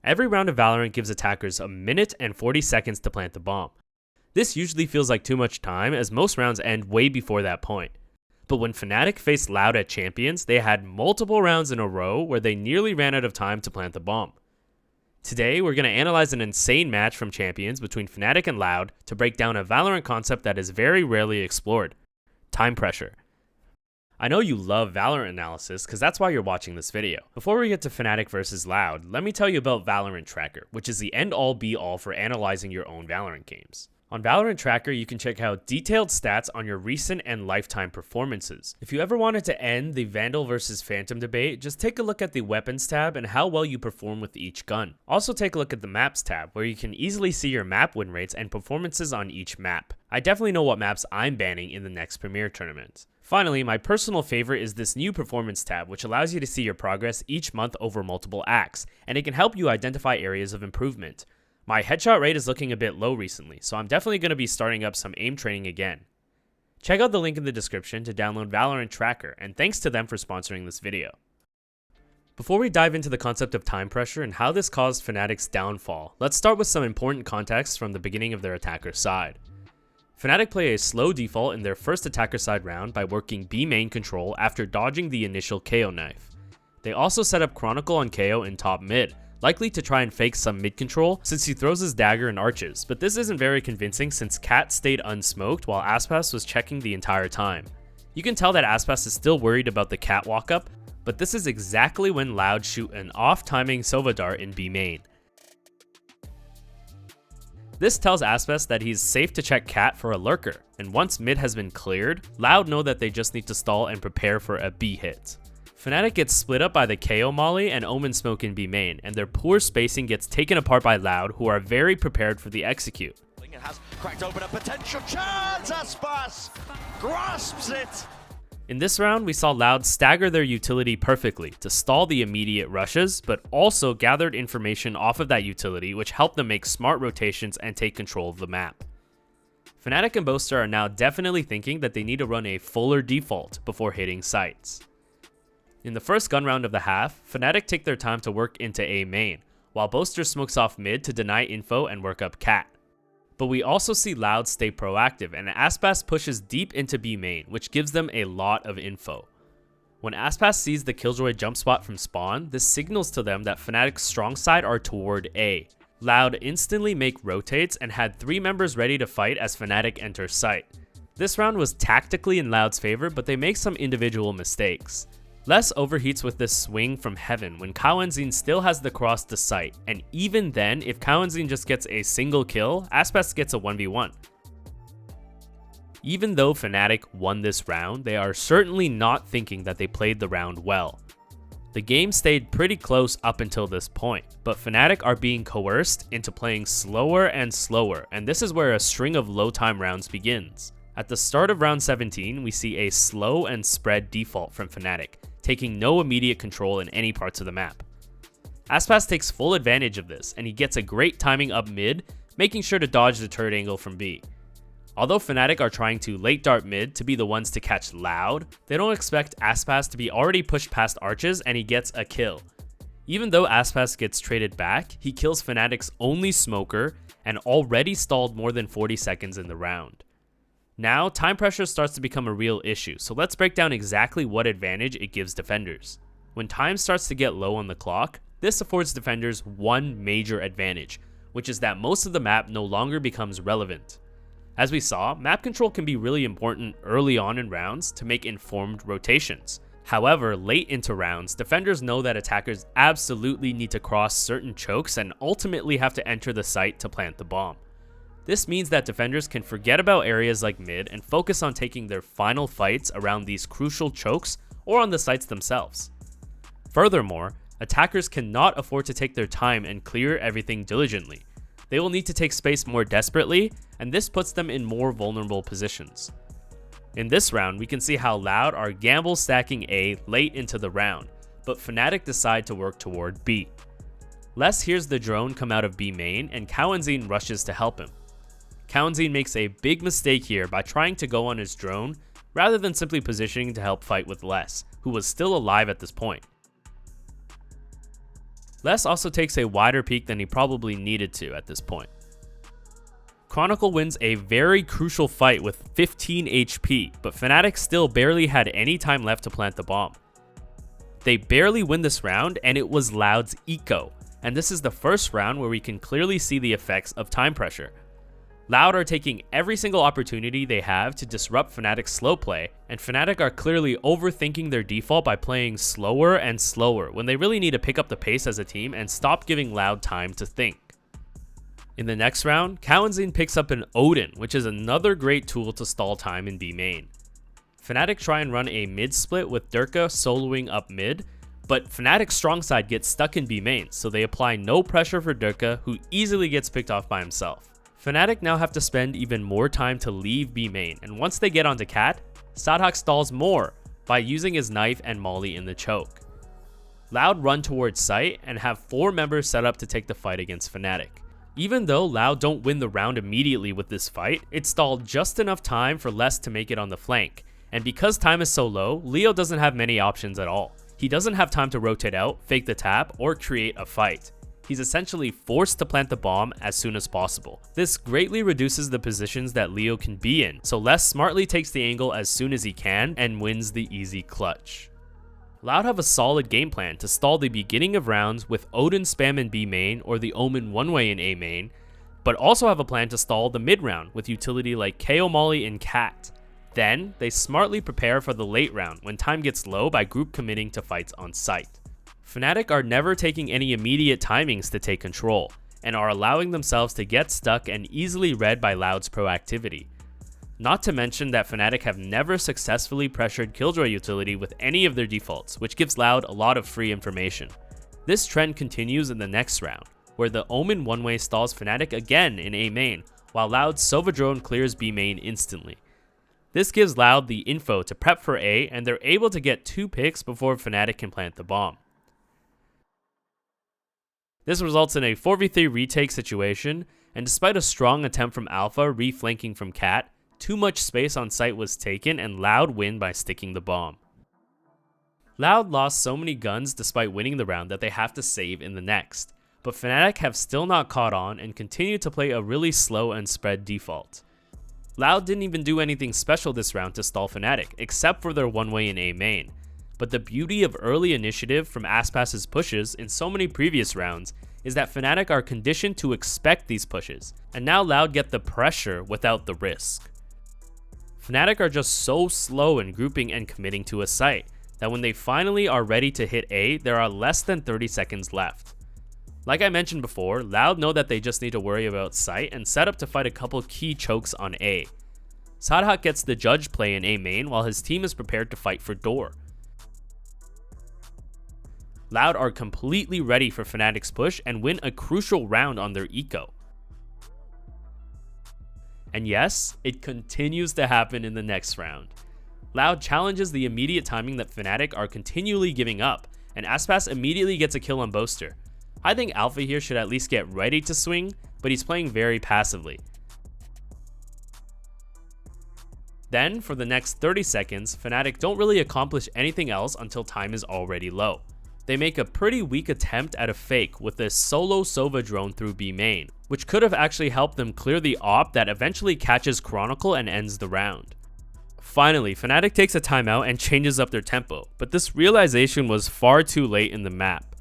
Every round of Valorant gives attackers a minute and 40 seconds to plant the bomb. This usually feels like too much time, as most rounds end way before that point. But when Fnatic faced Loud at Champions, they had multiple rounds in a row where they nearly ran out of time to plant the bomb. Today, we're going to analyze an insane match from Champions between Fnatic and Loud to break down a Valorant concept that is very rarely explored: time pressure. I know you love Valorant analysis because that's why you're watching this video. Before we get to Fnatic versus Loud, let me tell you about Valorant Tracker, which is the end-all be-all for analyzing your own Valorant games. On Valorant Tracker, you can check out detailed stats on your recent and lifetime performances. If you ever wanted to end the Vandal versus Phantom debate, just take a look at the Weapons tab and how well you perform with each gun. Also take a look at the Maps tab, where you can easily see your map win rates and performances on each map. I definitely know what maps I'm banning in the next Premier tournament. Finally, my personal favorite is this new Performance tab, which allows you to see your progress each month over multiple acts, and it can help you identify areas of improvement. My headshot rate is looking a bit low recently, so I'm definitely going to be starting up some aim training again. Check out the link in the description to download Valorant Tracker, and thanks to them for sponsoring this video. Before we dive into the concept of time pressure and how this caused Fnatic's downfall, let's start with some important context from the beginning of their attacker side. Fnatic play a slow default in their first attacker side round by working B main control after dodging the initial KO knife. They also set up Chronicle on KO in top mid, likely to try and fake some mid control since he throws his dagger and arches, but this isn't very convincing since Cat stayed unsmoked while Aspas was checking the entire time. You can tell that Aspas is still worried about the Cat walk up, but this is exactly when Loud shoot an off-timing Sova dart in B main. This tells Aspas that he's safe to check Cat for a lurker, and once mid has been cleared, Loud know that they just need to stall and prepare for a B hit. Fnatic gets split up by the KO molly and Omen smoke in B main, and their poor spacing gets taken apart by Loud, who are very prepared for the execute. It has cracked open a potential chance. Aspas grasps it. In this round, we saw Loud stagger their utility perfectly to stall the immediate rushes, but also gathered information off of that utility, which helped them make smart rotations and take control of the map. Fnatic and Boaster are now definitely thinking that they need to run a fuller default before hitting sites. In the first gun round of the half, Fnatic take their time to work into A main, while Boaster smokes off mid to deny info and work up Cat. But we also see Loud stay proactive, and Aspas pushes deep into B main, which gives them a lot of info. When Aspas sees the Killjoy jump spot from spawn, this signals to them that Fnatic's strong side are toward A. Loud instantly make rotates and had 3 members ready to fight as Fnatic enters site. This round was tactically in Loud's favor, but they make some individual mistakes. Les overheats with this swing from heaven when Kawenzin still has the cross to sight, and even then, if Kawenzin just gets a single kill, Aspas gets a 1v1. Even though Fnatic won this round, they are certainly not thinking that they played the round well. The game stayed pretty close up until this point, but Fnatic are being coerced into playing slower and slower, and this is where a string of low time rounds begins. At the start of round 17, we see a slow and spread default from Fnatic, taking no immediate control in any parts of the map. Aspas takes full advantage of this, and he gets a great timing up mid, making sure to dodge the turret angle from B. Although Fnatic are trying to late dart mid to be the ones to catch Loud, they don't expect Aspas to be already pushed past arches, and he gets a kill. Even though Aspas gets traded back, he kills Fnatic's only smoker and already stalled more than 40 seconds in the round. Now, time pressure starts to become a real issue, so let's break down exactly what advantage it gives defenders. When time starts to get low on the clock, this affords defenders one major advantage, which is that most of the map no longer becomes relevant. As we saw, map control can be really important early on in rounds to make informed rotations. However, late into rounds, defenders know that attackers absolutely need to cross certain chokes and ultimately have to enter the site to plant the bomb. This means that defenders can forget about areas like mid and focus on taking their final fights around these crucial chokes or on the sites themselves. Furthermore, attackers cannot afford to take their time and clear everything diligently. They will need to take space more desperately, and this puts them in more vulnerable positions. In this round, we can see how Loud are gamble stacking A late into the round, but Fnatic decide to work toward B. Les hears the drone come out of B main, and Kawenzin rushes to help him. Kawenzin makes a big mistake here by trying to go on his drone rather than simply positioning to help fight with Les, who was still alive at this point. Les also takes a wider peek than he probably needed to at this point. Chronicle wins a very crucial fight with 15 HP, but Fnatic still barely had any time left to plant the bomb. They barely win this round, and it was Loud's eco, and this is the first round where we can clearly see the effects of time pressure. Loud are taking every single opportunity they have to disrupt Fnatic's slow play, and Fnatic are clearly overthinking their default by playing slower and slower when they really need to pick up the pace as a team and stop giving Loud time to think. In the next round, Kalen'Zin picks up an Odin, which is another great tool to stall time in B main. Fnatic try and run a mid split with Durka soloing up mid, but Fnatic's strong side gets stuck in B main, so they apply no pressure for Durka, who easily gets picked off by himself. Fnatic now have to spend even more time to leave B main, and once they get onto Cat, Sadhak stalls more by using his knife and molly in the choke. Loud run towards site and have 4 members set up to take the fight against Fnatic. Even though Loud don't win the round immediately with this fight, it stalled just enough time for Les to make it on the flank, and because time is so low, Leo doesn't have many options at all. He doesn't have time to rotate out, fake the tap, or create a fight. He's essentially forced to plant the bomb as soon as possible. This greatly reduces the positions that Leo can be in, so Les smartly takes the angle as soon as he can and wins the easy clutch. Loud have a solid game plan to stall the beginning of rounds with Odin spam in B main or the Omen one way in A main, but also have a plan to stall the mid round with utility like KO Molly and Cat. Then, they smartly prepare for the late round when time gets low by group committing to fights on site. Fnatic are never taking any immediate timings to take control, and are allowing themselves to get stuck and easily read by Loud's proactivity. Not to mention that Fnatic have never successfully pressured Killjoy utility with any of their defaults, which gives Loud a lot of free information. This trend continues in the next round, where the Omen one-way stalls Fnatic again in A main, while Loud's Sova drone clears B main instantly. This gives Loud the info to prep for A, and they're able to get 2 picks before Fnatic can plant the bomb. This results in a 4v3 retake situation, and despite a strong attempt from Alpha reflanking from Cat, too much space on site was taken and Loud win by sticking the bomb. Loud lost so many guns despite winning the round that they have to save in the next, but Fnatic have still not caught on and continue to play a really slow and spread default. Loud didn't even do anything special this round to stall Fnatic, except for their one-way in A main. But the beauty of early initiative from Aspas's pushes in so many previous rounds is that Fnatic are conditioned to expect these pushes, and now Loud get the pressure without the risk. Fnatic are just so slow in grouping and committing to a site that when they finally are ready to hit A, there are less than 30 seconds left. Like I mentioned before, Loud know that they just need to worry about site and set up to fight a couple key chokes on A. Sadhak gets the judge play in A main while his team is prepared to fight for door. Loud are completely ready for Fnatic's push and win a crucial round on their eco. And yes, it continues to happen in the next round. Loud challenges the immediate timing that Fnatic are continually giving up, and Aspas immediately gets a kill on Boaster. I think Alpha here should at least get ready to swing, but he's playing very passively. Then, for the next 30 seconds, Fnatic don't really accomplish anything else until time is already low. They make a pretty weak attempt at a fake with this solo Sova drone through B main, which could have actually helped them clear the op that eventually catches Chronicle and ends the round. Finally, Fnatic takes a timeout and changes up their tempo, but this realization was far too late in the map.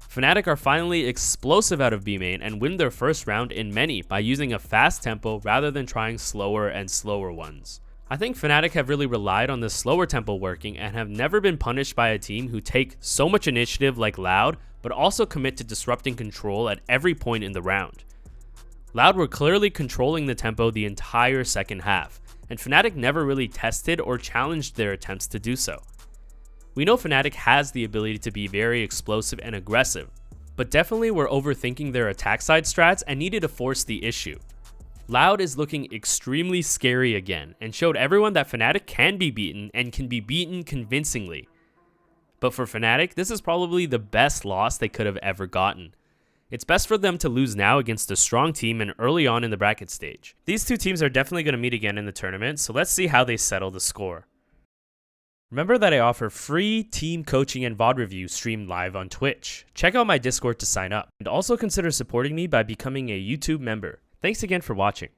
Fnatic are finally explosive out of B main and win their first round in many by using a fast tempo rather than trying slower and slower ones. I think Fnatic have really relied on this slower tempo working and have never been punished by a team who take so much initiative like Loud, but also commit to disrupting control at every point in the round. Loud were clearly controlling the tempo the entire second half, and Fnatic never really tested or challenged their attempts to do so. We know Fnatic has the ability to be very explosive and aggressive, but definitely were overthinking their attack side strats and needed to force the issue. Loud is looking extremely scary again and showed everyone that Fnatic can be beaten and can be beaten convincingly. But for Fnatic, this is probably the best loss they could have ever gotten. It's best for them to lose now against a strong team and early on in the bracket stage. These two teams are definitely going to meet again in the tournament, so let's see how they settle the score. Remember that I offer free team coaching and VOD reviews streamed live on Twitch. Check out my Discord to sign up, and also consider supporting me by becoming a YouTube member. Thanks again for watching.